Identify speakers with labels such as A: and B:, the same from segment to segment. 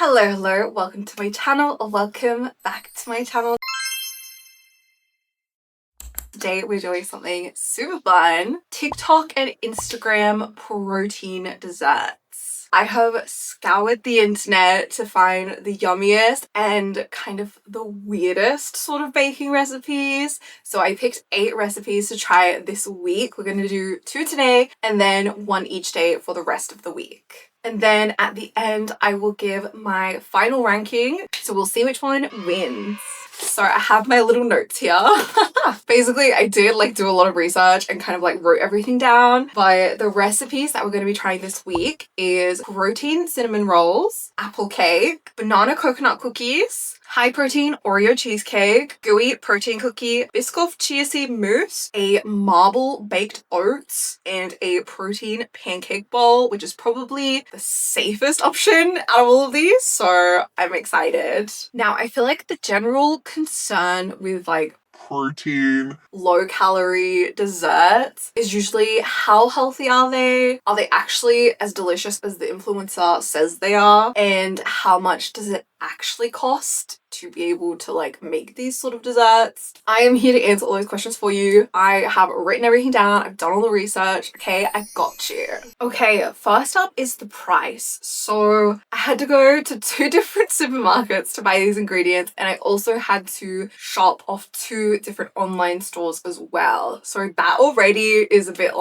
A: Hello, welcome to my channel, or welcome back to my channel. Today we're doing something super fun. TikTok and Instagram protein desserts. I have scoured the internet to find the yummiest and kind of the weirdest sort of baking recipes. So I picked 8 recipes to try this week. We're going to do 2 today and then 1 each day for the rest of the week. And then at the end, I will give my final ranking. So we'll see which one wins. So I have my little notes here. Basically, I did do a lot of research and kind of wrote everything down. But the recipes that we're going to be trying this week is protein cinnamon rolls, apple cake, banana coconut cookies, high protein Oreo cheesecake, gooey protein cookie, Biscoff chia seed mousse, a marble baked oats, and a protein pancake bowl, which is probably the safest option out of all of these. So I'm excited. Now, I feel like the general concern with protein low calorie desserts is usually how healthy are they? Are they actually as delicious as the influencer says they are? And how much does it actually cost to be able to make these sort of desserts? I am here to answer all those questions for you. I have written everything down. I've done all the research. Okay, I got you. Okay, first up is the price. So I had to go to 2 different supermarkets to buy these ingredients, and I also had to shop off 2 different online stores as well. So that already is a bit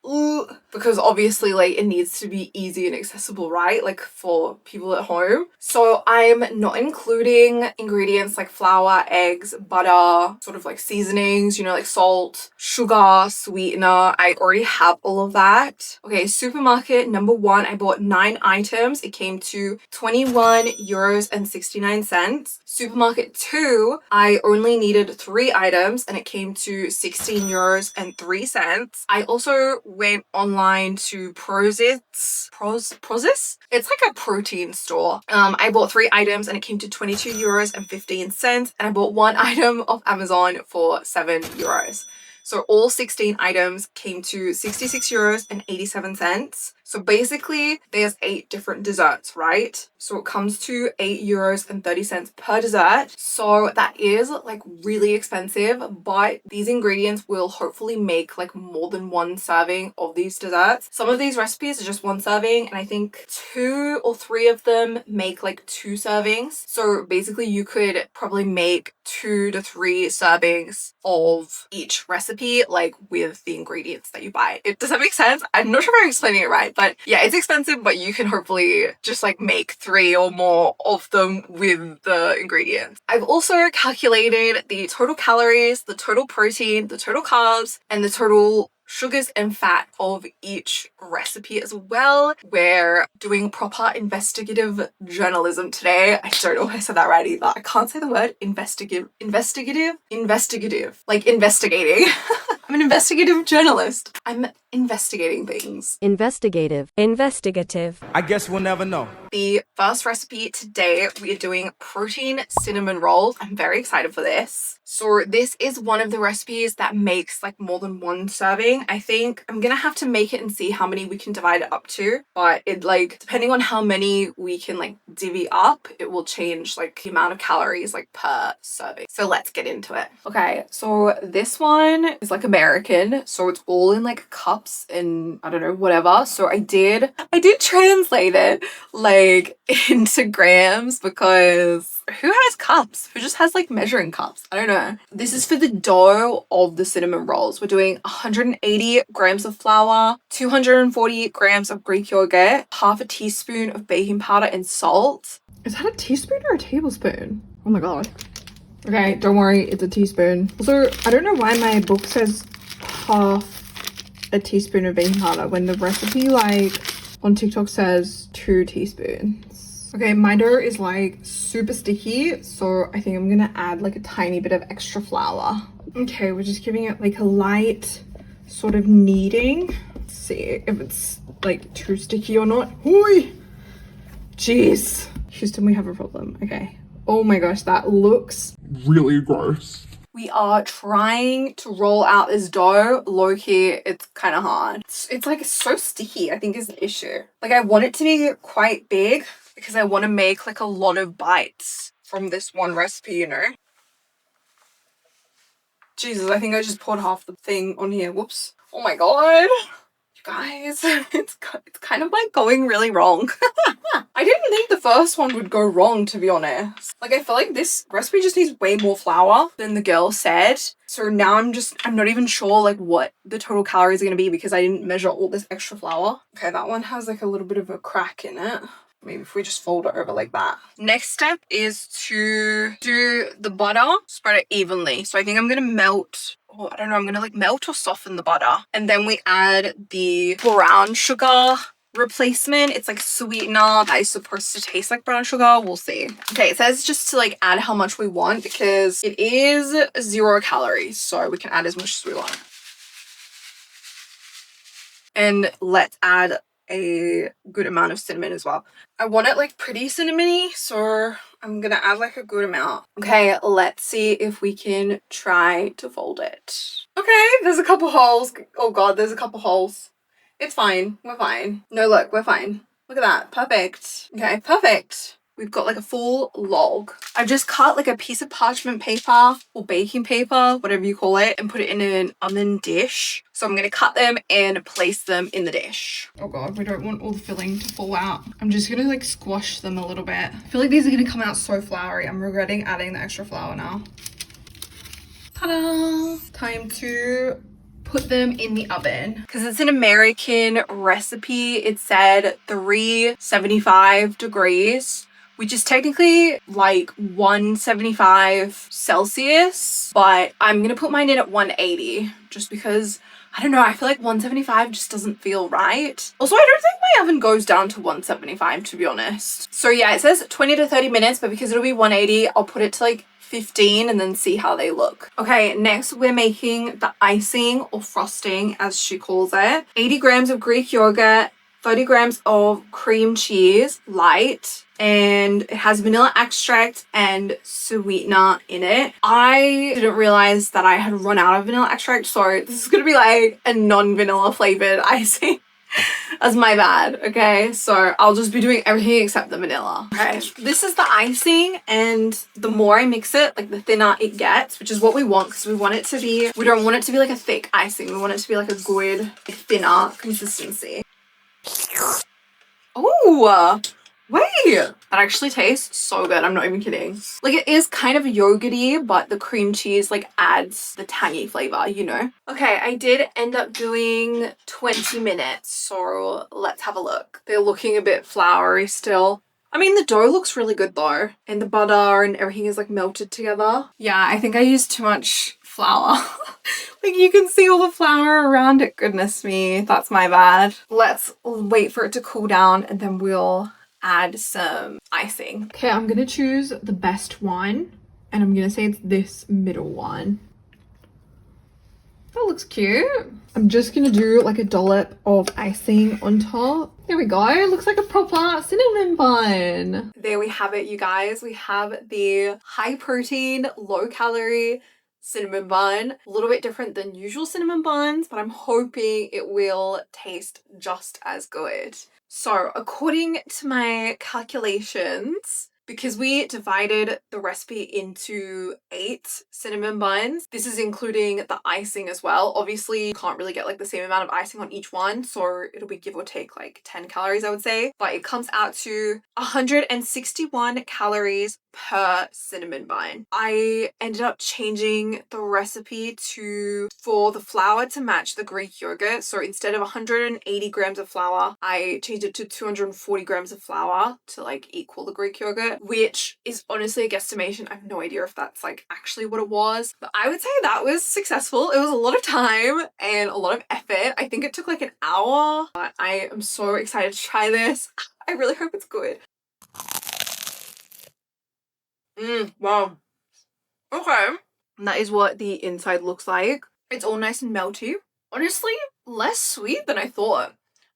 A: ooh, because obviously it needs to be easy and accessible, right? For people at home. So I'm not including ingredients like flour, eggs, butter, sort of seasonings, salt, sugar, sweetener. I already have all of that. Okay, supermarket number 1, I bought 9 items. It came to 21 euros and 69 cents. Supermarket 2, I only needed 3 items and it came to 16 euros and 3 cents. I also went online to Prozis. It's like a protein store. I bought 3 items and it came to 22 euros and 15 cents, and I bought 1 item off Amazon for 7 euros. So all 16 items came to 66 euros and 87 cents. So basically there's 8 different desserts, right? So it comes to 8 euros and 30 cents per dessert. So that is really expensive, but these ingredients will hopefully make more than 1 serving of these desserts. Some of these recipes are just 1 serving, and I think 2 or 3 of them make 2 servings. So basically you could probably make 2 to 3 servings of each recipe with the ingredients that you buy. Does that make sense? I'm not sure if I'm explaining it right, but yeah, it's expensive, but you can hopefully just make 3 or more of them with the ingredients. I've also calculated the total calories, the total protein, the total carbs, and the total sugars and fat of each recipe as well. We're doing proper investigative journalism today. I don't know if I said that right either. I can't say the word investigative, investigating. I'm an investigative journalist. I'm investigating things.
B: Investigative.
C: I guess we'll never know.
A: The first recipe today, we are doing protein cinnamon rolls. I'm very excited for this. So this is one of the recipes that makes more than 1 serving. I think I'm gonna have to make it and see how many we can divide it up to, but it depending on how many we can divvy up, it will change the amount of calories per serving. So let's get into it. Okay, so this one is American, so it's all in cups and I don't know, whatever. So I did translate it into grams, because who has cups? Who just has measuring cups? I don't know. This is for the dough of the cinnamon rolls. We're doing 180 grams of flour, 240 grams of Greek yogurt, half a teaspoon of baking powder and salt. Is that a teaspoon or a tablespoon? Oh my god. Okay, don't worry, it's a teaspoon. Also, I don't know why my book says half a teaspoon of baking powder when the recipe on TikTok says 2 teaspoons. Okay, my dough is super sticky, so I think I'm gonna add a tiny bit of extra flour. Okay, we're just giving it a light sort of kneading. Let's see if it's too sticky or not. Oi! Jeez. Houston, we have a problem. Okay. Oh my gosh, that looks really gross. We are trying to roll out this dough. Low-key, it's kind of hard. It's so sticky, I think, is the issue. I want it to be quite big, because I want to make like a lot of bites from this one recipe, you know? Jesus, I think I just poured half the thing on here. Whoops. Oh my god. You guys, it's kind of like going really wrong. I didn't think the first one would go wrong, to be honest. Like, I feel like this recipe just needs way more flour than the girl said. So now I'm not even sure like what the total calories are going to be because I didn't measure all this extra flour. Okay, that one has like a little bit of a crack in it. Maybe if we just fold it over like that. Next step is to do the butter, spread it evenly. So I think I'm going to melt, oh, I don't know, I'm going to like melt or soften the butter. And then we add the brown sugar replacement. It's like sweetener that is supposed to taste like brown sugar. We'll see. Okay, it says just to like add how much we want because it is 0 calories. So we can add as much as we want. And let's add a good amount of cinnamon as well. I want it like pretty cinnamony, so I'm gonna add like a good amount. Okay, let's see if we can try to fold it. Okay, there's a couple holes. Oh god, there's a couple holes. It's fine, we're fine. No, look, we're fine. Look at that, perfect. Okay, perfect. We've got like a full log. I've just cut like a piece of parchment paper or baking paper, whatever you call it, and put it in an oven dish. So I'm gonna cut them and place them in the dish. Oh god, we don't want all the filling to fall out. I'm just gonna like squash them a little bit. I feel like these are gonna come out so floury. I'm regretting adding the extra flour now. Ta-da! Time to put them in the oven because it's an American recipe. It said 375 degrees, which is technically like 175 Celsius, but I'm gonna put mine in at 180 just because I don't know, I feel like 175 just doesn't feel right. Also, I don't think my oven goes down to 175 to be honest. So yeah, it says 20 to 30 minutes, but because it'll be 180, I'll put it to like 15 and then see how they look. Okay, next we're making the icing or frosting as she calls it. 80 grams of Greek yogurt, 30 grams of cream cheese, light, and it has vanilla extract and sweetener in it. I didn't realize that I had run out of vanilla extract, so this is gonna be like a non-vanilla flavored icing. That's my bad, okay? So I'll just be doing everything except the vanilla. Okay, this is the icing, and the more I mix it, like the thinner it gets, which is what we want because we want it to be, we don't want it to be like a thick icing. We want it to be like a good, thinner consistency. Oh, wait, that actually tastes so good. I'm not even kidding. Like it is kind of yogurty, but the cream cheese like adds the tangy flavor, you know? Okay, I did end up doing 20 minutes, so let's have a look. They're looking a bit floury still. I mean, the dough looks really good though, and the butter and everything is like melted together. Yeah, I think I used too much flour. Like you can see all the flour around it. Goodness me, that's my bad. Let's wait for it to cool down and then we'll add some icing. Okay, I'm gonna choose the best one and I'm gonna say it's this middle one. That looks cute. I'm just gonna do like a dollop of icing on top. There we go. It looks like a proper cinnamon bun. There we have it, you guys. We have the high protein, low calorie cinnamon bun. A little bit different than usual cinnamon buns, but I'm hoping it will taste just as good. So according to my calculations, because we divided the recipe into 8 cinnamon buns, this is including the icing as well. Obviously, you can't really get like the same amount of icing on each one, so it'll be give or take like 10 calories, I would say. But it comes out to 161 calories per cinnamon bun. I ended up changing the recipe for the flour to match the Greek yogurt. So instead of 180 grams of flour, I changed it to 240 grams of flour to like equal the Greek yogurt, which is honestly a guesstimation. I have no idea if that's like actually what it was, but I would say that was successful. It was a lot of time and a lot of effort. I think it took like an hour, but I am so excited to try this. I really hope it's good. Wow. Okay. And that is what the inside looks like. It's all nice and melty. Honestly, less sweet than I thought.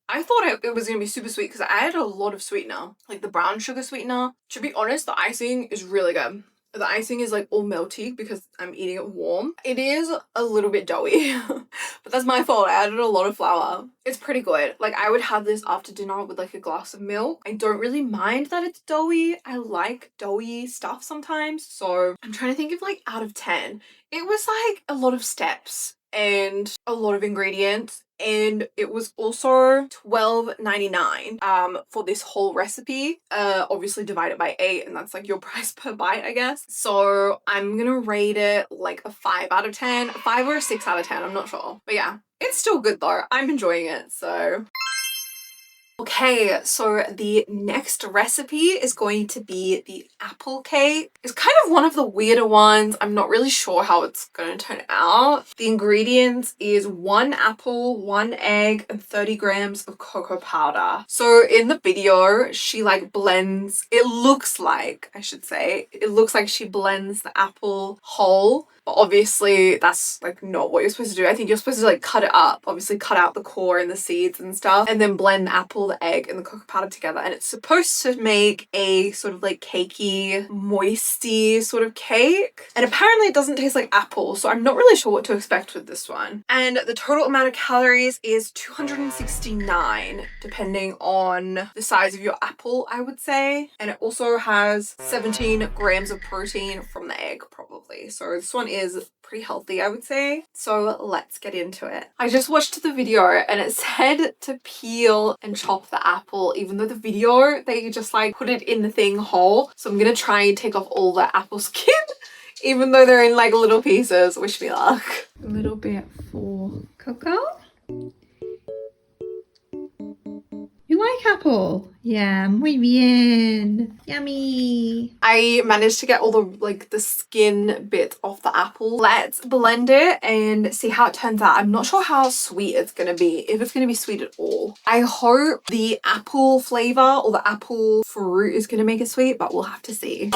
A: I thought it was going to be super sweet because I added a lot of sweetener, like the brown sugar sweetener. To be honest, the icing is really good. The icing is like all melty because I'm eating it warm. It is a little bit doughy, but that's my fault. I added a lot of flour. It's pretty good. Like I would have this after dinner with like a glass of milk. I don't really mind that it's doughy. I like doughy stuff sometimes. So I'm trying to think of like out of 10. It was like a lot of steps and a lot of ingredients, and it was also $12.99 for this whole recipe, obviously divided by 8, and that's like your price per bite, I guess. So I'm gonna rate it like a 5 out of 10, a 5 or a 6 out of 10, I'm not sure, but yeah, it's still good though. I'm enjoying it. So okay, so the next recipe is going to be the apple cake. It's kind of one of the weirder ones. I'm not really sure how it's going to turn out. The ingredients is 1 apple, 1 egg, and 30 grams of cocoa powder. So in the video, she like blends, it looks like she blends the apple whole. But obviously that's like not what you're supposed to do. I think you're supposed to like cut it up, obviously cut out the core and the seeds and stuff, and then blend the apple, the egg, and the cocoa powder together. And it's supposed to make a sort of like cakey, moisty sort of cake. And apparently it doesn't taste like apple, so I'm not really sure what to expect with this one. And the total amount of calories is 269, depending on the size of your apple, I would say. And it also has 17 grams of protein from the egg, probably. So this one is pretty healthy, I would say. So let's get into it. I just watched the video and it said to peel and chop the apple, even though the video they just like put it in the thing whole. So I'm gonna try and take off all the apple skin even though they're in like little pieces. Wish me luck. A little bit for Coco. You like apple? Yeah, muy bien. Yummy. I managed to get all the skin bit off the apple. Let's blend it and see how it turns out. I'm not sure how sweet it's gonna be, if it's gonna be sweet at all. I hope the apple flavor or the apple fruit is gonna make it sweet, but we'll have to see.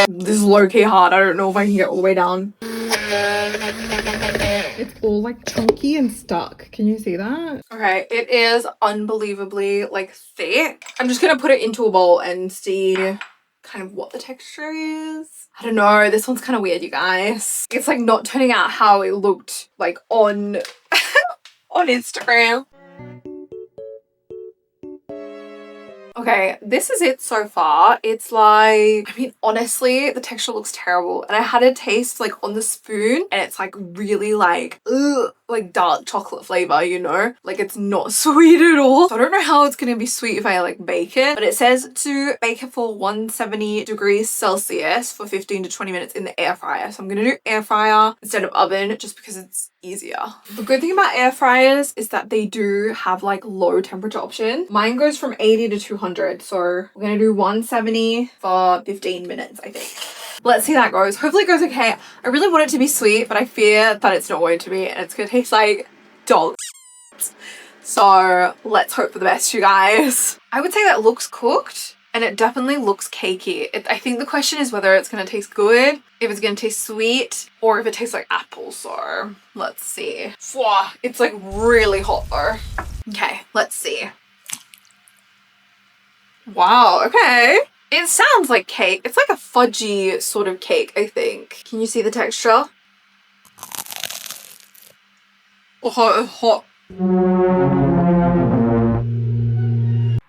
A: This is low-key hard. I don't know if I can get all the way down. It's all like chunky and stuck. Can you see that? Okay, it is unbelievably like thick. I'm just gonna put it into a bowl and see kind of what the texture is. I don't know, this one's kind of weird, you guys. It's like not turning out how it looked like on on Instagram. Okay, this is it so far. It's like, I mean, honestly, the texture looks terrible. And I had a taste like on the spoon and it's like really like, ugh, like dark chocolate flavor, you know? Like it's not sweet at all. So I don't know how it's gonna be sweet if I like bake it, but it says to bake it for 170 degrees Celsius for 15 to 20 minutes in the air fryer. So I'm gonna do air fryer instead of oven just because it's easier. The good thing about air fryers is that they do have like low temperature option. Mine goes from 80 to 200. So we're gonna do 170 for 15 minutes, I think. Let's see how that goes. Hopefully it goes okay. I really want it to be sweet, but I fear that it's not going to be and it's gonna taste like dog. So let's hope for the best, you guys. I would say that looks cooked and it definitely looks cakey. I think the question is whether it's gonna taste good, if it's gonna taste sweet, or if it tastes like apple. So let's see. It's like really hot though. Okay, let's see. Wow, okay. It sounds like cake. It's like a fudgy sort of cake, I think. Can you see the texture? Oh, it's hot.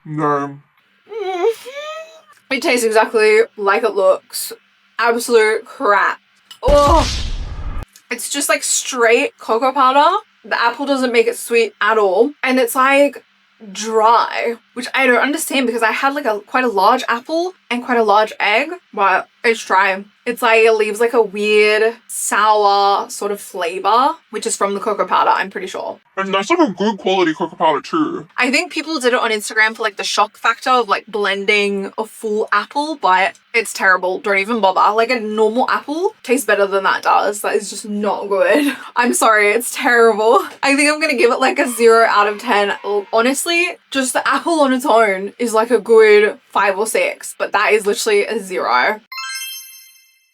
A: No. It tastes exactly like it looks. Absolute crap. Oh, it's just like straight cocoa powder. The apple doesn't make it sweet at all. And it's like dry, which I don't understand because I had like quite a large apple and quite a large egg, but it's dry. It's like it leaves like a weird sour sort of flavor, which is from the cocoa powder, I'm pretty sure. And that's like a good quality cocoa powder too. I think people did it on Instagram for like the shock factor of like blending a full apple, but it's terrible. Don't even bother. Like a normal apple tastes better than that does. That is just not good. I'm sorry, it's terrible. I think I'm gonna give it like a 0 out of 10. Honestly, just the apple on its own is like a good 5 or 6, but that is literally a 0.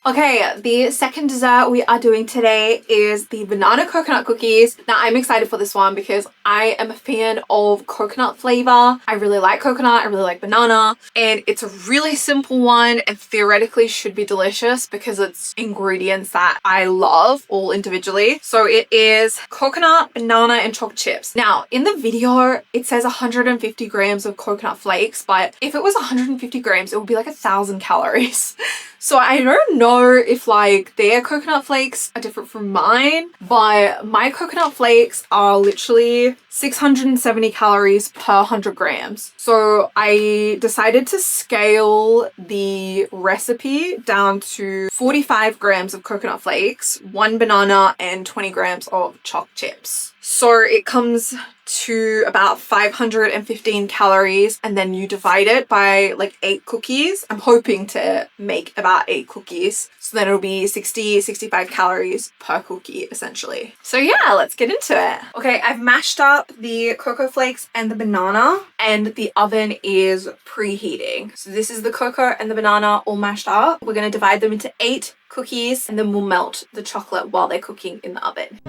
A: Okay, the second dessert we are doing today is the banana coconut cookies. Now I'm excited for this one because I am a fan of coconut flavor. I really like coconut, I really like banana, and it's a really simple one and theoretically should be delicious because it's ingredients that I love all individually. So it is coconut, banana, and chocolate chips. Now in the video it says 150 grams of coconut flakes, but if it was 150 grams it would be like 1,000 calories. So I don't know if like their coconut flakes are different from mine, but my coconut flakes are literally 670 calories per 100 grams. So I decided to scale the recipe down to 45 grams of coconut flakes, 1 banana, and 20 grams of chocolate chips. So it comes to about 515 calories, and then you divide it by like 8 cookies. I'm hoping to make about 8 cookies, so then it'll be 65 calories per cookie essentially. So yeah, let's get into it. Okay, I've mashed up the cocoa flakes and the banana, and the oven is preheating. So this is the cocoa and the banana all mashed up. We're going to divide them into 8 cookies, and then we'll melt the chocolate while they're cooking in the oven.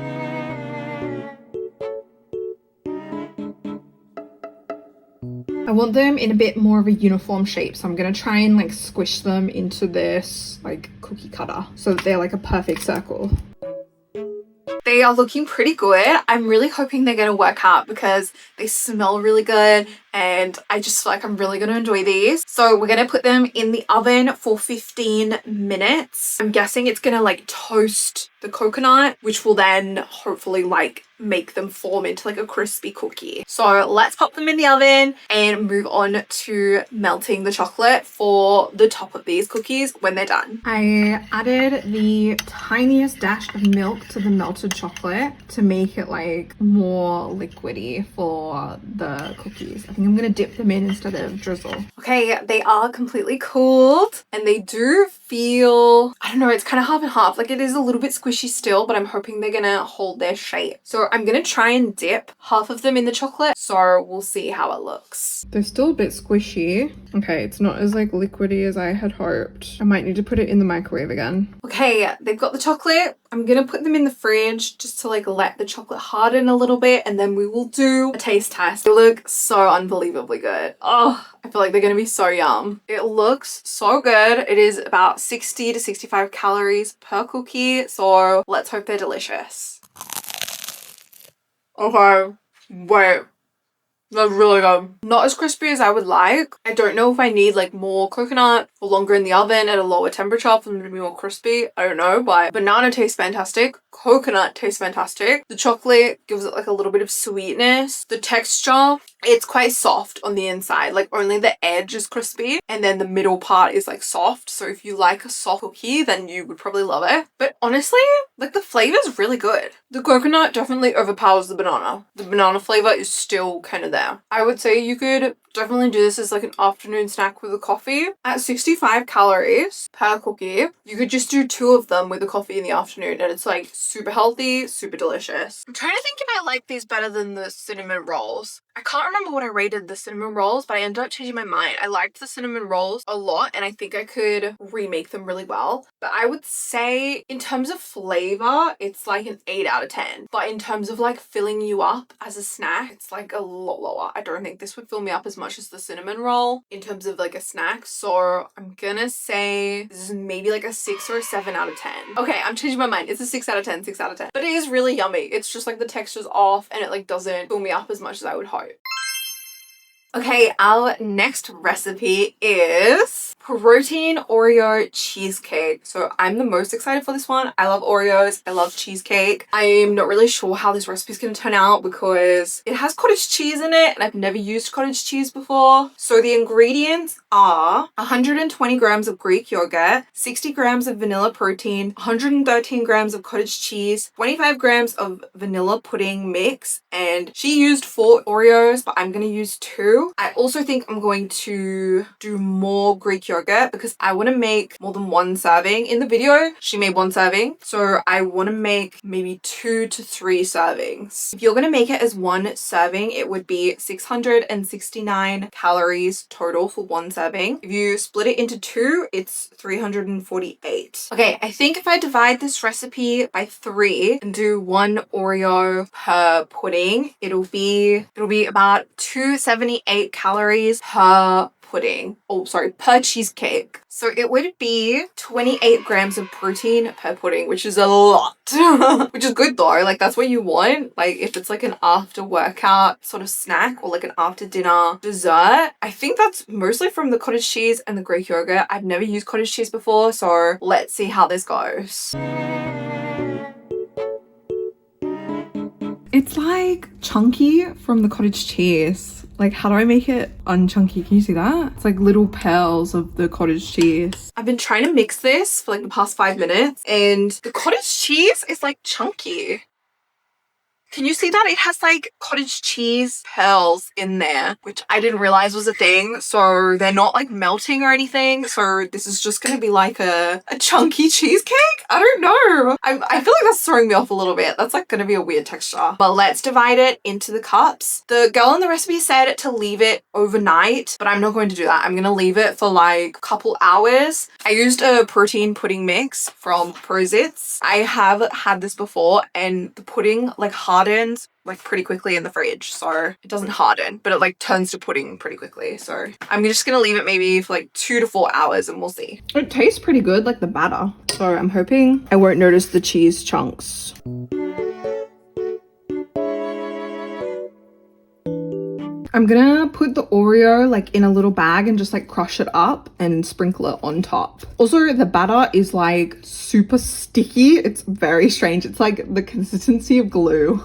A: I want them in a bit more of a uniform shape, so I'm gonna try and like squish them into this like cookie cutter so that they're like a perfect circle. They are looking pretty good. I'm really hoping they're gonna work out because they smell really good and I just feel like I'm really gonna enjoy these. So we're gonna put them in the oven for 15 minutes. I'm guessing it's gonna like toast the coconut, which will then hopefully like make them form into like a crispy cookie. So let's pop them in the oven and move on to melting the chocolate for the top of these cookies when they're done. I added the tiniest dash of milk to the melted chocolate to make it like more liquidy for the cookies. I think I'm gonna dip them in instead of drizzle. Okay, they are completely cooled and they do feel, I don't know, it's kind of half and half. Like it is a little bit squishy still, but I'm hoping they're gonna hold their shape. So I'm gonna try and dip half of them in the chocolate, so we'll see how it looks. They're still a bit squishy. Okay, it's not as like liquidy as I had hoped. I might need to put it in the microwave again. Okay, they've got the chocolate. I'm gonna put them in the fridge just to like let the chocolate harden a little bit, and then we will do a taste test. They look so unbelievably good. Oh, I feel like they're gonna be so yum. It looks so good. It is about 60 to 65 calories per cookie, so let's hope they're delicious. Okay, wait. They're really good. Not as crispy as I would like. I don't know if I need like more coconut or longer in the oven at a lower temperature for them to be more crispy. I don't know, but banana tastes fantastic. Coconut tastes fantastic. The chocolate gives it like a little bit of sweetness. The texture, it's quite soft on the inside. Like only the edge is crispy and then the middle part is like soft. So if you like a soft cookie, then you would probably love it. But honestly, like the flavor is really good. The coconut definitely overpowers the banana. The banana flavor is still kind of there. I would say you could definitely do this as like an afternoon snack with a coffee. At 65 calories per cookie, you could just do 2 of them with a coffee in the afternoon and it's like super healthy, super delicious. I'm trying to think if I like these better than the cinnamon rolls. I can't remember what I rated the cinnamon rolls, but I ended up changing my mind. I liked the cinnamon rolls a lot and I think I could remake them really well. But I would say in terms of flavor, it's like an 8 out of 10. But in terms of like filling you up as a snack, it's like a lot lower. I don't think this would fill me up as much as the cinnamon roll in terms of like a snack. So I'm gonna say this is maybe like a 6 or a 7 out of 10. Okay, I'm changing my mind. It's a 6 out of 10, 6 out of 10. But it is really yummy. It's just like the texture's off and it like doesn't fill me up as much as I would hope. Okay, our next recipe is protein Oreo cheesecake. So I'm the most excited for this one. I love Oreos. I love cheesecake. I'm not really sure how this recipe is going to turn out because it has cottage cheese in it and I've never used cottage cheese before. So the ingredients are 120 grams of Greek yogurt, 60 grams of vanilla protein, 113 grams of cottage cheese, 25 grams of vanilla pudding mix, and she used 4 Oreos, but I'm going to use 2. I also think I'm going to do more Greek yogurt because I want to make more than one serving. In the video, she made one serving. So I want to make maybe 2 to 3 servings. If you're going to make it as one serving, it would be 669 calories total for one serving. If you split it into 2, it's 348. Okay, I think if I divide this recipe by 3 and do 1 Oreo per pudding, it'll be about 278 calories per pudding. Oh, sorry, per cheesecake. So it would be 28 grams of protein per pudding, which is a lot. Which is good though. Like that's what you want. Like if it's like an after workout sort of snack or like an after dinner dessert. I think that's mostly from the cottage cheese and the Greek yogurt. I've never used cottage cheese before, so let's see how this goes. It's like chunky from the cottage cheese. Like, how do I make it unchunky? Can you see that? It's like little pearls of the cottage cheese. I've been trying to mix this for like the past 5 minutes and the cottage cheese is like chunky. Can you see that? It has like cottage cheese pearls in there, which I didn't realize was a thing. So they're not like melting or anything. So this is just going to be like a chunky cheesecake. I don't know. I feel like that's throwing me off a little bit. That's like going to be a weird texture. But let's divide it into the cups. The girl in the recipe said to leave it overnight, but I'm not going to do that. I'm going to leave it for like a couple hours. I used a protein pudding mix from Prozits. I have had this before and the pudding like hardens like pretty quickly in the fridge, so it doesn't harden, but it like turns to pudding pretty quickly. So I'm just gonna leave it maybe for like 2 to 4 hours and we'll see. It tastes pretty good, like the batter, so I'm hoping I won't notice the cheese chunks. I'm gonna put the Oreo like in a little bag and just like crush it up and sprinkle it on top. Also, the batter is like super sticky. It's very strange. It's like the consistency of glue.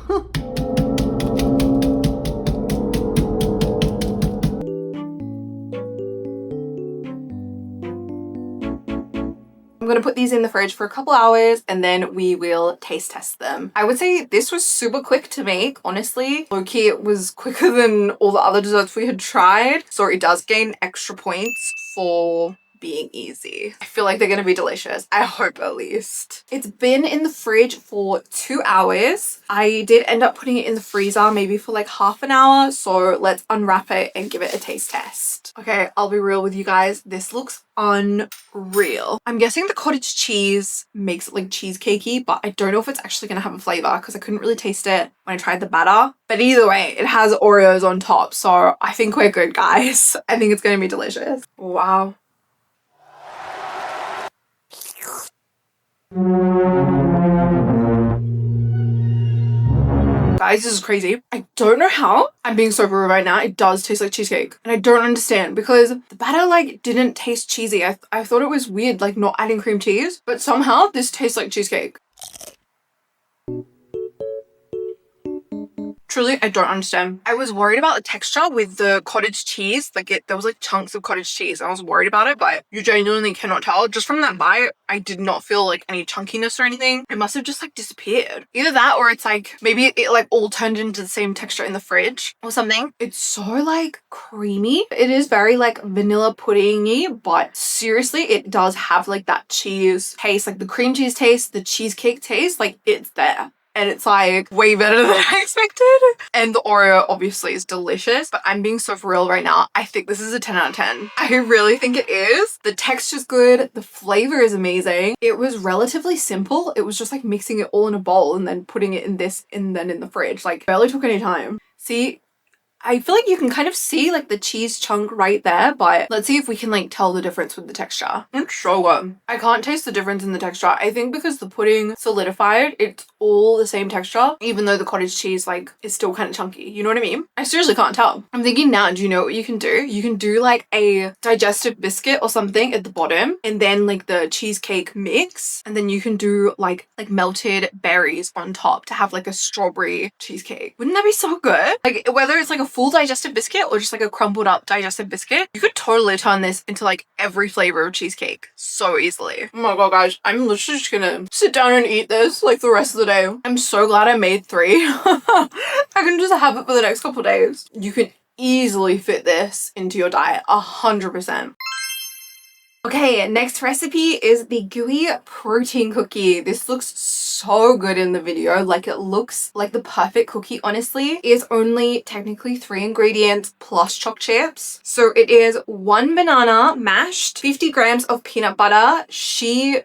A: I'm gonna put these in the fridge for a couple hours and then we will taste test them. I would say this was super quick to make, honestly. Low-key, it was quicker than all the other desserts we had tried. So it does gain extra points for being easy. I feel like they're gonna be delicious. I hope at least. It's been in the fridge for 2 hours. I did end up putting it in the freezer maybe for like half an hour. So let's unwrap it and give it a taste test. Okay, I'll be real with you guys. This looks unreal. I'm guessing the cottage cheese makes it like cheesecakey, but I don't know if it's actually gonna have a flavor because I couldn't really taste it when I tried the batter. But either way, it has Oreos on top. So I think we're good, guys. I think it's gonna be delicious. Wow. Guys, this is crazy. I don't know how. I'm being so rude right now. It does taste like cheesecake. And I don't understand because the batter like didn't taste cheesy. I thought it was weird like not adding cream cheese, but somehow this tastes like cheesecake. Truly, I don't understand. I was worried about the texture with the cottage cheese. Like there was like chunks of cottage cheese. I was worried about it, but you genuinely cannot tell. Just from that bite, I did not feel like any chunkiness or anything. It must have just like disappeared. Either that or it's like, maybe it like all turned into the same texture in the fridge or something. It's so like creamy. It is very like vanilla pudding-y, but seriously, it does have like that cheese taste, like the cream cheese taste, the cheesecake taste, like it's there. And it's like way better than I expected. And the Oreo obviously is delicious, but I'm being so for real right now. I think this is a 10 out of 10. I really think it is. The texture's good. The flavor is amazing. It was relatively simple. It was just like mixing it all in a bowl and then putting it in this and then in the fridge. Like barely took any time. See? I feel like you can kind of see like the cheese chunk right there, but let's see if we can like tell the difference with the texture. It's so good. I can't taste the difference in the texture. I think because the pudding solidified, it's all the same texture, even though the cottage cheese like is still kind of chunky. You know what I mean? I seriously can't tell. I'm thinking now, do you know what you can do? You can do like a digestive biscuit or something at the bottom and then like the cheesecake mix. And then you can do like melted berries on top to have like a strawberry cheesecake. Wouldn't that be so good? Like whether it's like a full digestive biscuit or just like a crumbled up digestive biscuit, you could totally turn this into like every flavor of cheesecake so easily. Oh my god, guys, I'm literally just gonna sit down and eat this like the rest of the day. I'm so glad I made 3. I can just have it for the next couple days. You can easily fit this into your diet 100%. Okay, next recipe is the gooey protein cookie. This looks so good in the video. Like, it looks like the perfect cookie. Honestly, is only technically 3 ingredients plus choc chips. So it is 1 banana mashed, 50 grams of peanut butter.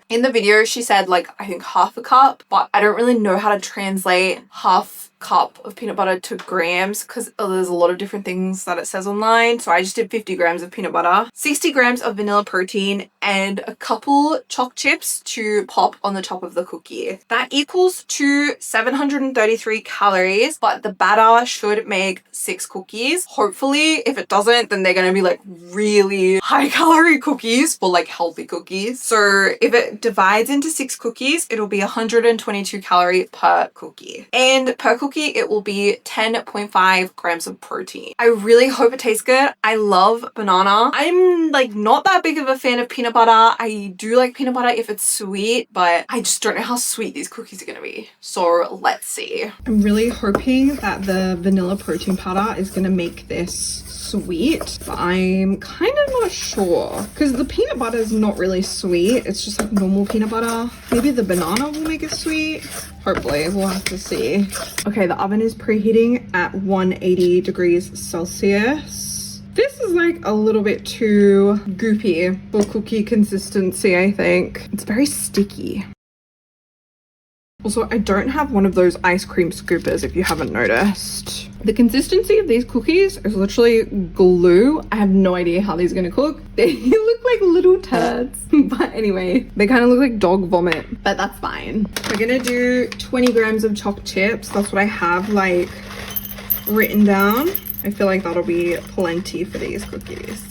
A: In the video, she said like, I think half a cup, but I don't really know how to translate half cup of peanut butter to grams because there's a lot of different things that it says online. So I just did 50 grams of peanut butter, 60 grams of vanilla protein, and a couple choc chips to pop on the top of the cookie. That equals to 733 calories, but the batter should make 6 cookies. Hopefully, if it doesn't, then they're going to be like really high calorie cookies for like healthy cookies. So if it divides into 6 cookies, it'll be 122 calorie per cookie. And per cookie, it will be 10.5 grams of protein. I really hope it tastes good. I love banana. I'm like not that big of a fan of peanut butter. I do like peanut butter if it's sweet, but I just don't know how sweet these cookies are gonna be. So let's see. I'm really hoping that the vanilla protein powder is gonna make this sweet, but I'm kind of not sure because the peanut butter is not really sweet. It's just like normal peanut butter. Maybe the banana will make it sweet. Hopefully, we'll have to see. Okay, the oven is preheating at 180 degrees Celsius. This is like a little bit too goopy for cookie consistency, I think. It's very sticky. Also, I don't have one of those ice cream scoopers if you haven't noticed. The consistency of these cookies is literally glue. I have no idea how these are gonna cook. They look like little turds. But anyway, they kind of look like dog vomit, but that's fine. We're gonna do 20 grams of choc chips. That's what I have like written down. I feel like that'll be plenty for these cookies.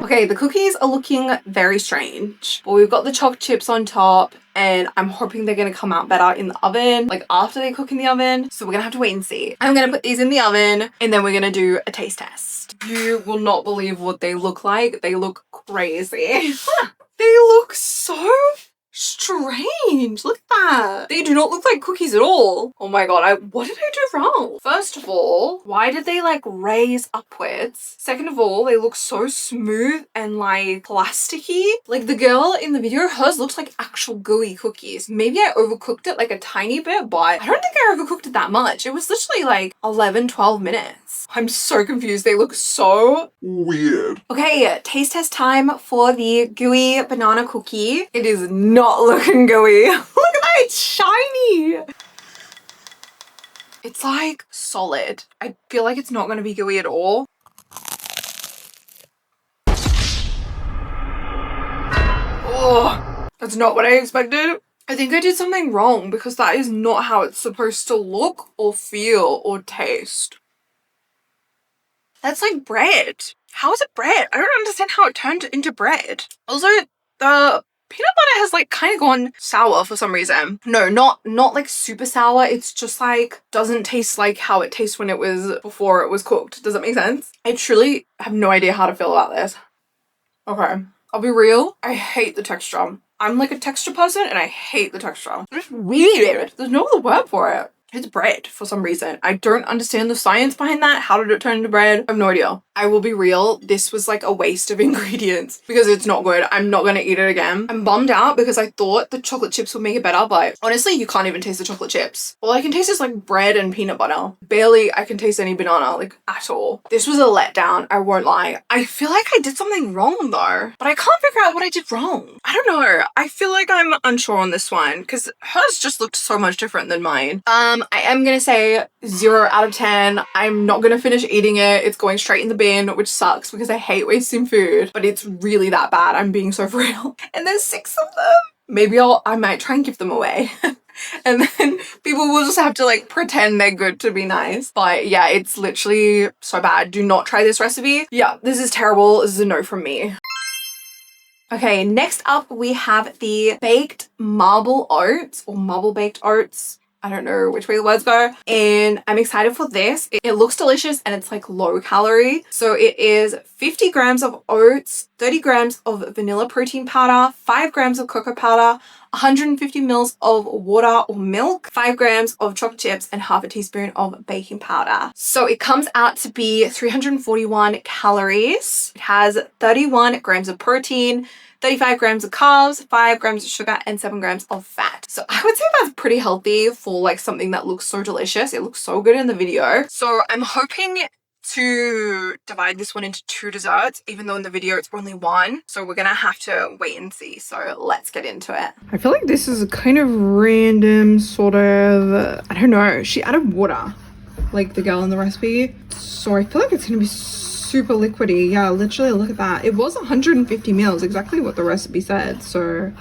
A: Okay, the cookies are looking very strange, but we've got the choc chips on top and I'm hoping they're gonna come out better in the oven, like after they cook in the oven. So we're gonna have to wait and see. I'm gonna put these in the oven and then we're gonna do a taste test. You will not believe what they look like. They look crazy. They look so strange. Look at that. They do not look like cookies at all. Oh my god, what did I do wrong? First of all, why did they like raise upwards? Second of all, they look so smooth and like plasticky. Like the girl in the video, hers looks like actual gooey cookies. Maybe I overcooked it like a tiny bit, but I don't think I overcooked it that much. It was literally like 11-12 minutes. I'm so confused. They look so weird. Okay, taste test time for the gooey banana cookie. It is not looking gooey. Look at that, it's shiny. It's like solid. I feel like it's not going to be gooey at all. Oh, that's not what I expected. I think I did something wrong because that is not how it's supposed to look or feel or taste. That's like bread. How is it bread? I don't understand how it turned into bread. Also, the peanut butter has like kind of gone sour for some reason. No, not like super sour. It's just like doesn't taste like how it tastes when it was before it was cooked. Does that make sense? I truly have no idea how to feel about this. Okay, I'll be real. I hate the texture. I'm like a texture person and I hate the texture. It's weird. There's no other word for it. It's bread for some reason. I don't understand the science behind that. How did it turn into bread? I have no idea. I will be real. This was like a waste of ingredients because it's not good. I'm not going to eat it again. I'm bummed out because I thought the chocolate chips would make it better, but honestly, you can't even taste the chocolate chips. All I can taste is like bread and peanut butter. Barely I can taste any banana, like at all. This was a letdown. I won't lie. I feel like I did something wrong though, but I can't figure out what I did wrong. I don't know. I feel like I'm unsure on this one because hers just looked so much different than mine. I am gonna say 0 out of 10. I'm not gonna finish eating it. It's going straight in the bin, which sucks because I hate wasting food, but it's really that bad. I'm being so real. And there's 6 of them. Maybe I might try and give them away. And then people will just have to like pretend they're good to be nice. But yeah, it's literally so bad. Do not try this recipe. Yeah, this is terrible. This is a no from me. Okay, next up we have the baked marble oats or marble baked oats. I don't know which way the words go. And I'm excited for this. It looks delicious and it's like low calorie. So it is 50 grams of oats, 30 grams of vanilla protein powder, 5 grams of cocoa powder, 150 mils of water or milk, 5 grams of chocolate chips, and half a teaspoon of baking powder. So it comes out to be 341 calories. It has 31 grams of protein, 35 grams of carbs, 5 grams of sugar, and 7 grams of fat. So I would say that's pretty healthy for like something that looks so delicious. It looks so good in the video. So I'm hoping to divide this one into 2 desserts, even though in the video it's only 1. So we're gonna have to wait and see. So let's get into it. I feel like this is a kind of random sort of, I don't know. She added water, like the girl in the recipe. So I feel like it's gonna be super liquidy. Yeah, literally look at that. It was 150 mils, exactly what the recipe said. So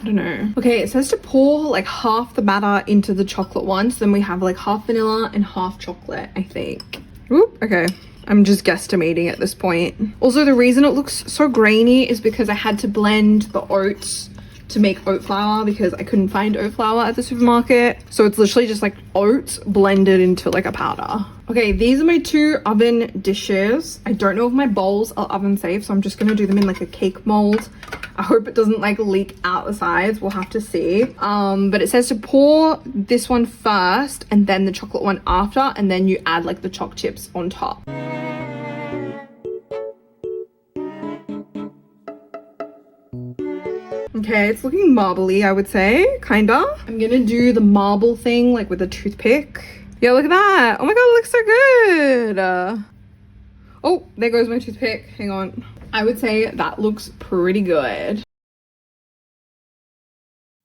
A: I don't know. Okay, it says to pour like half the batter into the chocolate one. So then we have like half vanilla and half chocolate, I think. Oop, okay. I'm just guesstimating at this point. Also, the reason it looks so grainy is because I had to blend the oats to make oat flour because I couldn't find oat flour at the supermarket. So it's literally just like oats blended into like a powder. Okay, these are my 2 oven dishes. I don't know if my bowls are oven safe, so I'm just gonna do them in like a cake mold. I hope it doesn't like leak out the sides. We'll have to see. But it says to pour this one first and then the chocolate one after, and then you add like the choc chips on top. Okay, it's looking marbly, I would say, kinda. I'm gonna do the marble thing like with a toothpick. Yeah, look at that. Oh my god, it looks so good. Oh, there goes my toothpick. Hang on. I would say that looks pretty good.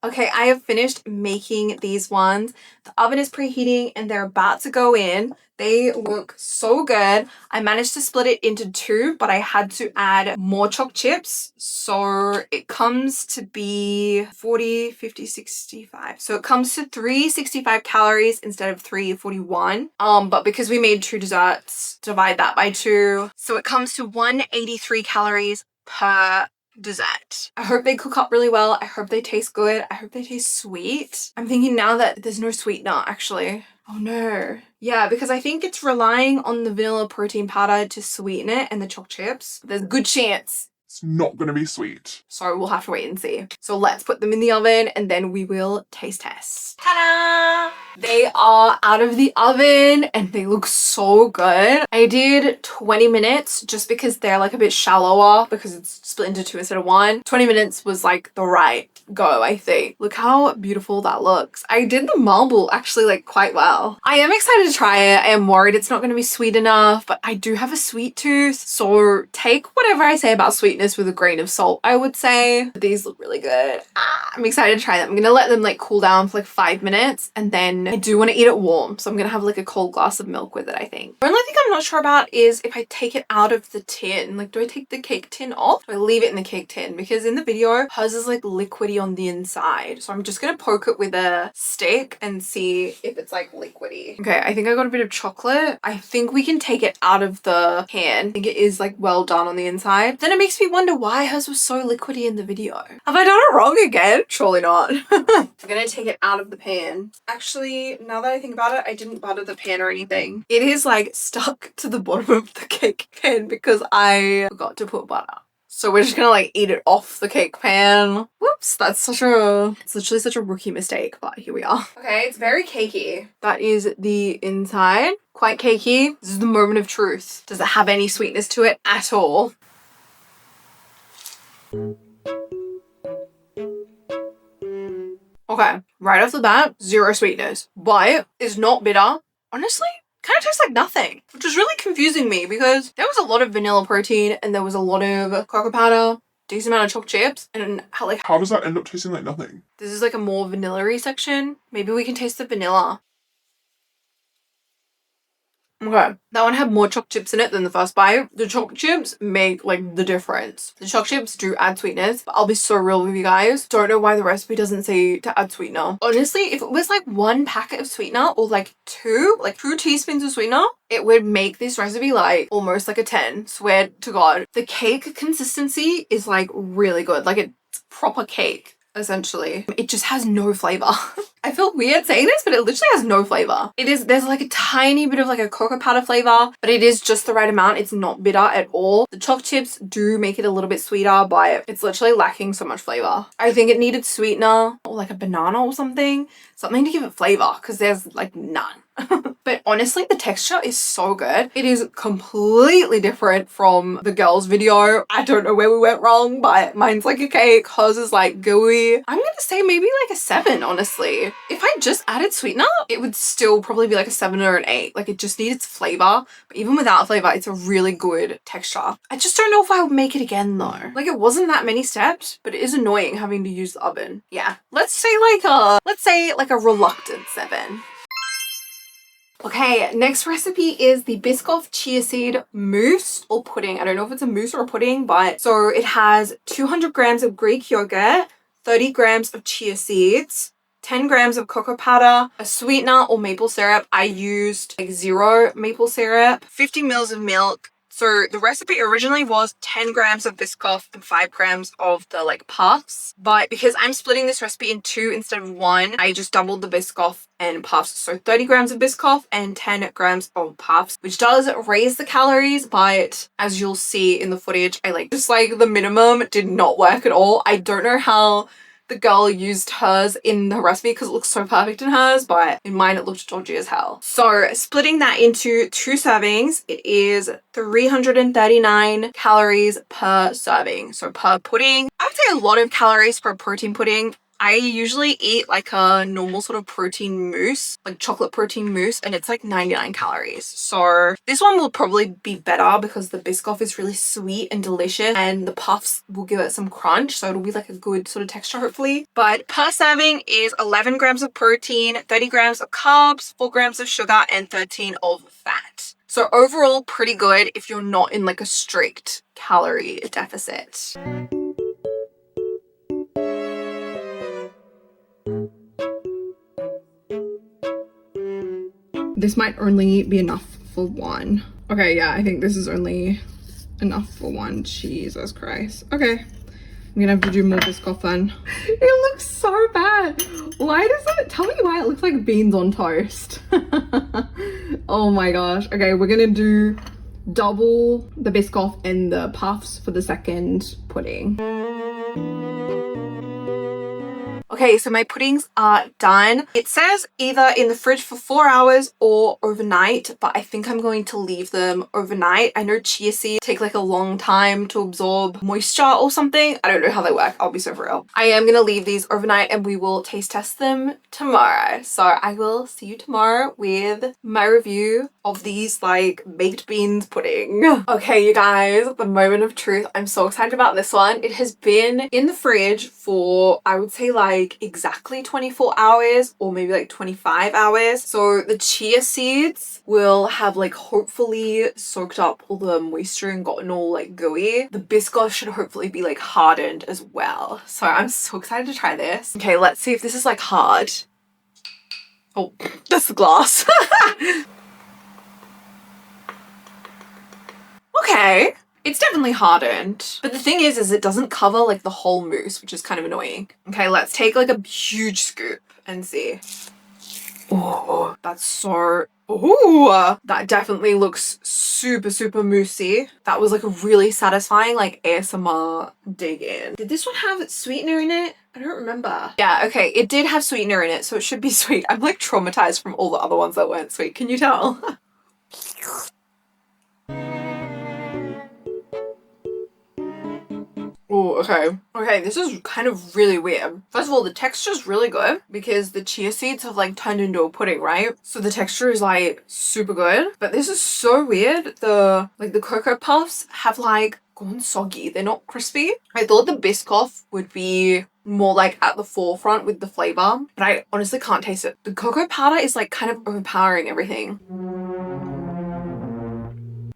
A: Okay, I have finished making these ones. The oven is preheating and they're about to go in. They look so good. I managed to split it into 2, but I had to add more choc chips. So it comes to be 40, 50, 65. So it comes to 365 calories instead of 341. But because we made 2 desserts, divide that by 2. So it comes to 183 calories per dessert. I hope they cook up really well. I hope they taste good. I hope they taste sweet. I'm thinking now that there's no sweetener actually. Oh no. Yeah, because I think it's relying on the vanilla protein powder to sweeten it and the choc chips. There's a good chance it's not gonna be sweet. So we'll have to wait and see. So let's put them in the oven and then we will taste test. Ta-da! They are out of the oven and they look so good. I did 20 minutes just because they're like a bit shallower because it's split into 2 instead of 1. 20 minutes was like the right go, I think. Look how beautiful that looks. I did the marble actually like quite well. I am excited to try it. I am worried it's not going to be sweet enough, but I do have a sweet tooth. So take whatever I say about sweetness with a grain of salt, I would say. These look really good. I'm excited to try them. I'm gonna let them like cool down for like 5 minutes and then I do want to eat it warm. So I'm gonna have like a cold glass of milk with it, I think. The only thing I'm not sure about is if I take it out of the tin. Like, do I take the cake tin off? Do I leave it in the cake tin? Because in the video, hers is like liquidy on the inside. So I'm just gonna poke it with a stick and see if it's like liquidy. Okay, I think I got a bit of chocolate. I think we can take it out of the pan. I think it is like well done on the inside. Then it makes me wonder why hers was so liquidy in the video. Have I done it wrong again? Surely not. I'm gonna take it out of the pan. Actually, now that I think about it, I didn't butter the pan or anything. It is like stuck to the bottom of the cake pan because I forgot to put butter. So we're just gonna like eat it off the cake pan. Whoops, it's literally such a rookie mistake, but here we are. Okay, it's very cakey. That is the inside. Quite cakey. This is the moment of truth. Does it have any sweetness to it at all? Okay, right off the bat, 0 sweetness, but it's not bitter. Honestly, kind of tastes like nothing, which is really confusing me because there was a lot of vanilla protein and there was a lot of cocoa powder, decent amount of choc chips, and how does that end up tasting like nothing? This is like a more vanilla-y section. Maybe we can taste the vanilla. Okay, that one had more choc chips in it than the first bite. The choc chips make like the difference. The choc chips do add sweetness, but I'll be so real with you guys. Don't know why the recipe doesn't say to add sweetener. Honestly, if it was like 1 packet of sweetener or like 2 teaspoons of sweetener, it would make this recipe like almost like a 10. Swear to God. The cake consistency is like really good. Like it's proper cake. essentially. It just has no flavor. I feel weird saying this, but it literally has no flavor. There's like a tiny bit of like a cocoa powder flavor, but it is just the right amount. It's not bitter at all. The choc chips do make it a little bit sweeter, but it's literally lacking so much flavor. I think it needed sweetener or like a banana or something to give it flavor, because there's like none. But honestly, the texture is so good. It is completely different from the girls' video. I don't know where we went wrong, but mine's like a cake, hers is like gooey. I'm gonna say maybe like a 7, honestly. If I just added sweetener, it would still probably be like a 7 or an 8. Like, it just needs flavor, but even without flavor, it's a really good texture. I just don't know if I would make it again though. Like, it wasn't that many steps, but it is annoying having to use the oven. Yeah, let's say like a reluctant 7. Okay, next recipe is the Biscoff chia seed mousse or pudding. I don't know if it's a mousse or a pudding, but so it has 200 grams of Greek yogurt, 30 grams of chia seeds, 10 grams of cocoa powder, a sweetener or maple syrup. I used like 0 maple syrup, 50 mils of milk. So the recipe originally was 10 grams of Biscoff and 5 grams of the like puffs. But because I'm splitting this recipe in 2 instead of 1, I just doubled the Biscoff and puffs. So 30 grams of Biscoff and 10 grams of puffs, which does raise the calories. But as you'll see in the footage, the minimum did not work at all. I don't know how the girl used hers in the recipe because it looks so perfect in hers, but in mine it looked dodgy as hell. So splitting that into 2 servings, it is 339 calories per serving. So per pudding, I would say a lot of calories for a protein pudding. I usually eat like a normal sort of protein mousse, like chocolate protein mousse, and it's like 99 calories. So this one will probably be better because the Biscoff is really sweet and delicious, and the puffs will give it some crunch. So it'll be like a good sort of texture, hopefully. But per serving is 11 grams of protein, 30 grams of carbs, 4 grams of sugar, and 13 of fat. So overall, pretty good if you're not in like a strict calorie deficit. This might only be enough for 1. Okay, yeah, I think this is only enough for 1. Jesus Christ. Okay, I'm gonna have to do more Biscoff then. It looks so bad. Why does it, tell me why it looks like beans on toast. Oh my gosh. Okay, we're gonna do double the Biscoff and the puffs for the second pudding. Okay, so my puddings are done. It says either in the fridge for 4 hours or overnight, but I think I'm going to leave them overnight. I know chia seeds take like a long time to absorb moisture or something. I don't know how they work. I'll be so for real. I am going to leave these overnight and we will taste test them tomorrow. So I will see you tomorrow with my review of these like baked beans pudding. Okay, you guys, the moment of truth. I'm so excited about this one. It has been in the fridge for, I would say, like exactly 24 hours or maybe like 25 hours. So the chia seeds will have like hopefully soaked up all the moisture and gotten all like gooey. The Biscoff should hopefully be like hardened as well. So I'm so excited to try this. Okay, let's see if this is like hard. Oh, that's the glass. Okay, it's definitely hardened. But the thing is it doesn't cover like the whole mousse, which is kind of annoying. Okay, let's take like a huge scoop and see. Oh, that's so, oh, that definitely looks super, super moussey. That was like a really satisfying like ASMR dig in. Did this one have sweetener in it? I don't remember. Yeah, okay, it did have sweetener in it, so it should be sweet. I'm like traumatized from all the other ones that weren't sweet. Can you tell? Oh, okay. Okay, this is kind of really weird. First of all, the texture's really good because the chia seeds have like turned into a pudding, right? So the texture is like super good, but this is so weird. The cocoa puffs have like gone soggy. They're not crispy. I thought the Biscoff would be more like at the forefront with the flavor, but I honestly can't taste it. The cocoa powder is like kind of overpowering everything.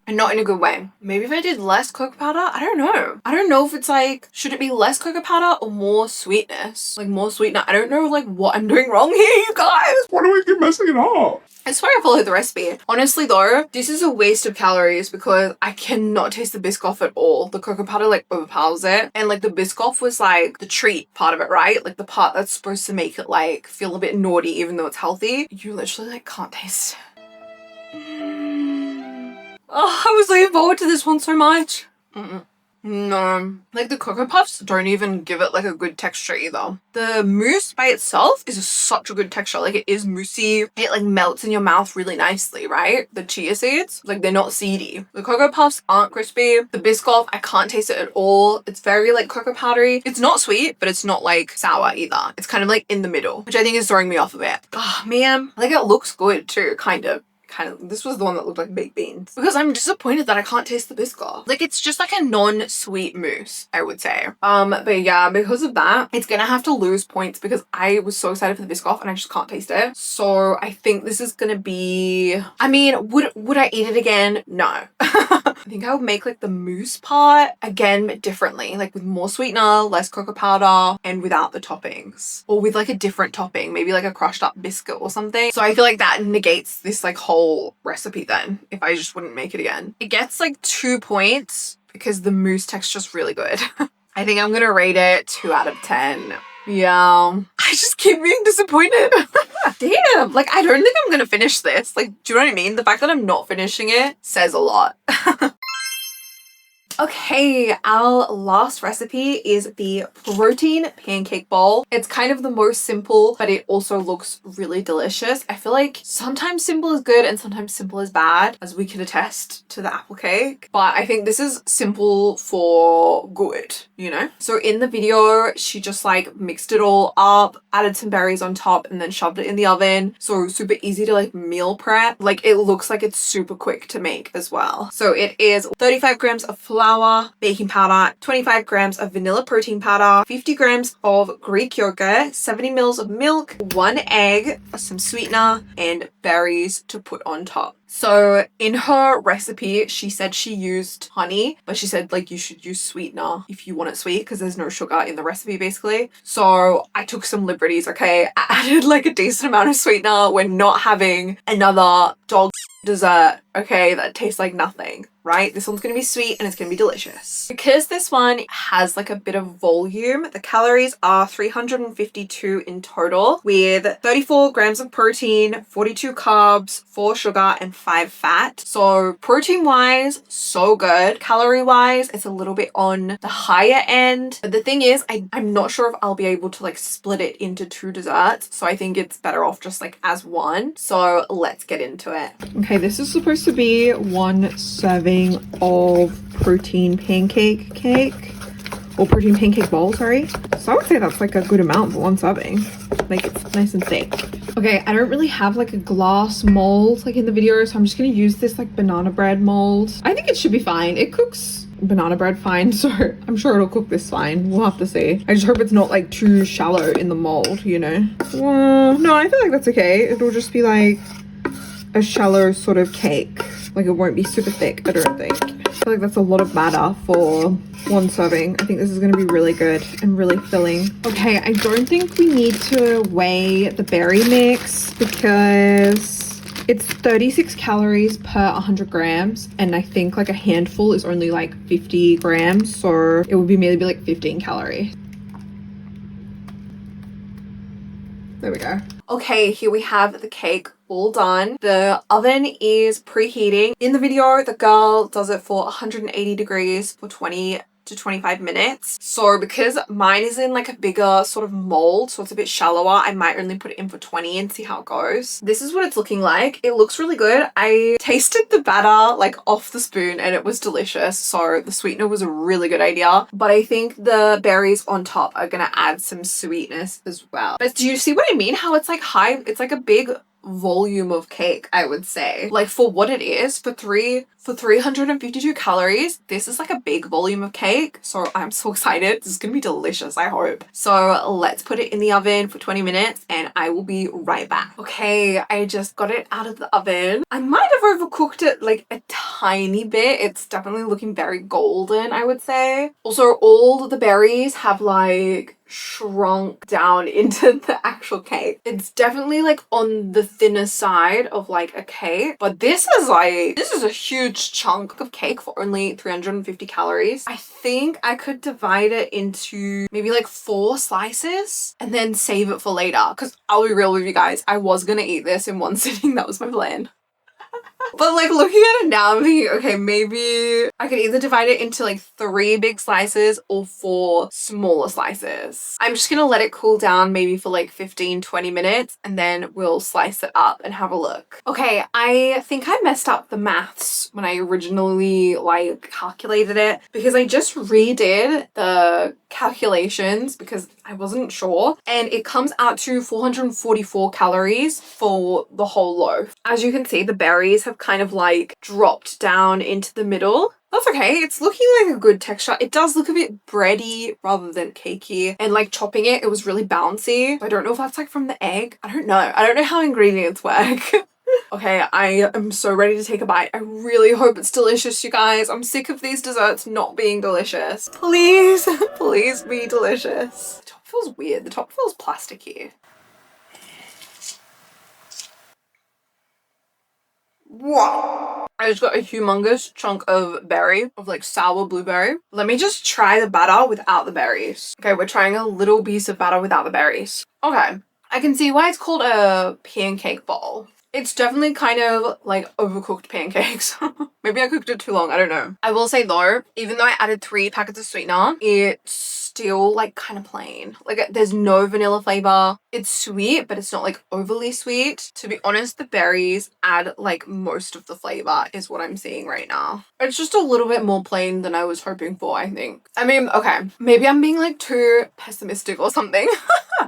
A: and not in a good way. Maybe if I did less cocoa powder, I don't know. I don't know if it's like, should it be less cocoa powder or more sweetness? Like more sweetener. I don't know like what I'm doing wrong here, you guys. Why do I keep messing it up? I swear I followed the recipe. Honestly though, this is a waste of calories because I cannot taste the Biscoff at all. The cocoa powder like overpowers it. And like the Biscoff was like the treat part of it, right? Like the part that's supposed to make it like feel a bit naughty even though it's healthy. You literally like can't taste it. Oh, I was looking forward to this one so much. No, like the Cocoa Puffs don't even give it like a good texture either. The mousse by itself is such a good texture. Like it is moussey. It like melts in your mouth really nicely, right? The chia seeds, like they're not seedy. The Cocoa Puffs aren't crispy. The Biscoff, I can't taste it at all. It's very like cocoa powdery. It's not sweet, but it's not like sour either. It's kind of like in the middle, which I think is throwing me off a bit. Oh man, like it looks good too, kind of. This was the one that looked like baked beans because I'm disappointed that I can't taste the Biscoff. Like it's just like a non-sweet mousse, I would say. But yeah, because of that, it's gonna have to lose points because I was so excited for the Biscoff and I just can't taste it. So I think this is gonna be, I mean, would I eat it again? No. I think I would make like the mousse part again, but differently, like with more sweetener, less cocoa powder, and without the toppings, or with like a different topping, maybe like a crushed up biscuit or something. So I feel like that negates this like whole recipe then if I just wouldn't make it again. It gets like 2 points because the mousse texture is really good. I think I'm gonna rate it 2 out of 10. Yeah, I just keep being disappointed. Damn, like I don't think I'm gonna finish this. Like, do you know what I mean? The fact that I'm not finishing it says a lot. Okay, our last recipe is the protein pancake bowl. It's kind of the most simple, but it also looks really delicious. I feel like sometimes simple is good and sometimes simple is bad, as we can attest to the apple cake. But I think this is simple for good, you know? So in the video, she just like mixed it all up, added some berries on top, and then shoved it in the oven. So super easy to like meal prep. Like it looks like it's super quick to make as well. So it is 35 grams of flour, baking powder, 25 grams of vanilla protein powder, 50 grams of Greek yogurt, 70 mils of milk, 1 egg, some sweetener, and berries to put on top. So in her recipe, she said she used honey, but she said like you should use sweetener if you want it sweet because there's no sugar in the recipe basically. So I took some liberties, okay? I added like a decent amount of sweetener. We're not having another dog dessert, okay, that tastes like nothing, right? This one's gonna be sweet and it's gonna be delicious. Because this one has like a bit of volume, the calories are 352 in total with 34 grams of protein, 42 carbs, 4 sugar, and 5 fat. So protein wise, so good. Calorie wise, it's a little bit on the higher end. But the thing is, I'm not sure if I'll be able to like split it into 2 desserts. So I think it's better off just like as one. So let's get into it. Okay, this is supposed to be 1 serving of protein pancake cake. Or protein pancake bowl, sorry. So I would say that's like a good amount for 1 serving. Like it's nice and thick. Okay, I don't really have like a glass mold like in the video, so I'm just gonna use this like banana bread mold. I think it should be fine. It cooks banana bread fine, so I'm sure it'll cook this fine. We'll have to see. I just hope it's not like too shallow in the mold, you know? Well, no, I feel like that's okay. It'll just be like a shallow sort of cake. Like it won't be super thick, I don't think. I feel like that's a lot of batter for 1 serving. I think this is going to be really good and really filling. Okay, I don't think we need to weigh the berry mix because it's 36 calories per 100 grams. And I think like a handful is only like 50 grams. So it would be maybe like 15 calories. There we go. Okay, here we have the cake all done. The oven is preheating. In the video, the girl does it for 180 degrees for 20 to 25 minutes. So because mine is in like a bigger sort of mold, so it's a bit shallower, I might only put it in for 20 and see how it goes. This is what it's looking like. It looks really good. I tasted the batter like off the spoon and it was delicious. So the sweetener was a really good idea, but I think the berries on top are gonna add some sweetness as well. But do you see what I mean? How it's like high, it's like a big volume of cake, I would say. Like for what it is, for 352 calories, this is like a big volume of cake. So I'm so excited. This is gonna be delicious, I hope. So let's put it in the oven for 20 minutes and I will be right back. Okay, I just got it out of the oven. I might have overcooked it like a tiny bit. It's definitely looking very golden, I would say. Also, all the berries have like shrunk down into the actual cake. It's definitely like on the thinner side of like a cake, but this is a huge chunk of cake for only 350 calories. I think I could divide it into maybe like 4 slices and then save it for later, because I'll be real with you guys, I was gonna eat this in one sitting. That was my plan. But like looking at it now, I'm thinking, okay, maybe I could either divide it into like 3 big slices or 4 smaller slices. I'm just gonna let it cool down maybe for like 15-20 minutes and then we'll slice it up and have a look. Okay, I think I messed up the maths when I originally like calculated it, because I just redid the calculations because I wasn't sure, and it comes out to 444 calories for the whole loaf. As you can see, the berries have kind of like dropped down into the middle. That's okay, it's looking like a good texture. It does look a bit bready rather than cakey, and like chopping it, it was really bouncy. I don't know if that's like from the egg. I don't know how ingredients work. Okay, I am so ready to take a bite. I really hope it's delicious, you guys. I'm sick of these desserts not being delicious. Please, please be delicious. The top feels weird. The top feels plasticky. Wow. I just got a humongous chunk of berry, of like sour blueberry. Let me just try the batter without the berries. Okay, we're trying a little piece of batter without the berries. Okay, I can see why it's called a pancake bowl. It's definitely kind of like overcooked pancakes. Maybe I cooked it too long, I don't know. I will say though, even though I added 3 packets of sweetener, it's still like kind of plain. Like there's no vanilla flavor. It's sweet, but it's not like overly sweet. To be honest, the berries add like most of the flavor is what I'm seeing right now. It's just a little bit more plain than I was hoping for, I think. I mean, okay, maybe I'm being like too pessimistic or something.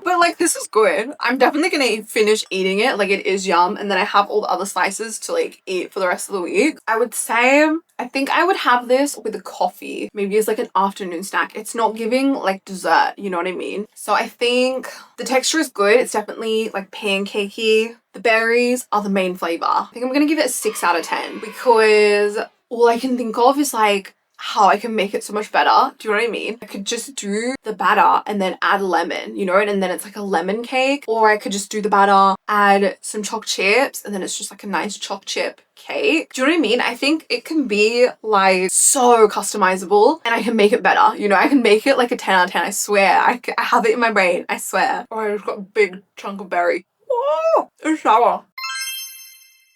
A: But like this is good. I'm definitely gonna finish eating it. Like it is yum, and then I have all the other slices to like eat for the rest of the week. I would say I think I would have this with a coffee, maybe as like an afternoon snack. It's not giving like dessert, you know what I mean? So I think the texture is good. It's definitely like pancakey. The berries are the main flavor. I think I'm gonna give it a 6 out of 10 because all I can think of is like how I can make it so much better. Do you know what I mean? I could just do the batter and then add lemon, you know, and then it's like a lemon cake. Or I could just do the batter, add some choc chips, and then it's just like a nice choc chip cake. Do you know what I mean? I think it can be like so customizable and I can make it better. You know, I can make it like a 10 out of 10. I swear. I have it in my brain. I swear. Oh, I just got a big chunk of berry. Oh, it's sour.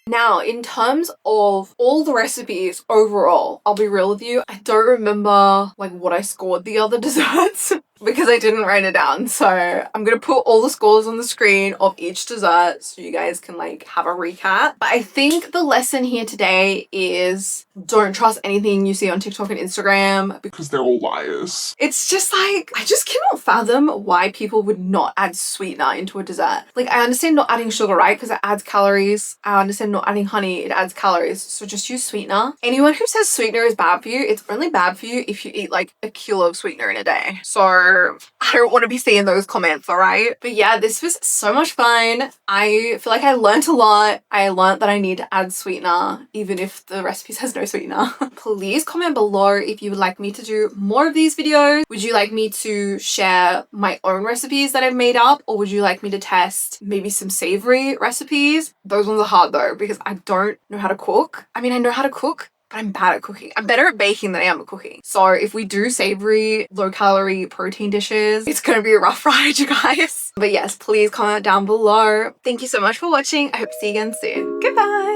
A: Now, in terms of all the recipes overall, I'll be real with you, I don't remember like what I scored the other desserts because I didn't write it down. So I'm gonna put all the scores on the screen of each dessert so you guys can like have a recap. But I think the lesson here today is don't trust anything you see on TikTok and Instagram because they're all liars. It's just like, I just cannot fathom why people would not add sweetener into a dessert. Like I understand not adding sugar, right? Because it adds calories. I understand not adding honey, it adds calories. So just use sweetener. Anyone who says sweetener is bad for you, it's only bad for you if you eat like a kilo of sweetener in a day. So I don't want to be seeing those comments, all right? But yeah, this was so much fun. I feel like I learned a lot. I learned that I need to add sweetener, even if the recipe says no sweetener. Please comment below if you would like me to do more of these videos. Would you like me to share my own recipes that I've made up? Or would you like me to test maybe some savory recipes? Those ones are hard though, because I don't know how to cook. I mean, I know how to cook, but I'm bad at cooking. I'm better at baking than I am at cooking. So if we do savory, low-calorie protein dishes, it's gonna be a rough ride, you guys. But yes, please comment down below. Thank you so much for watching. I hope to see you again soon. Goodbye.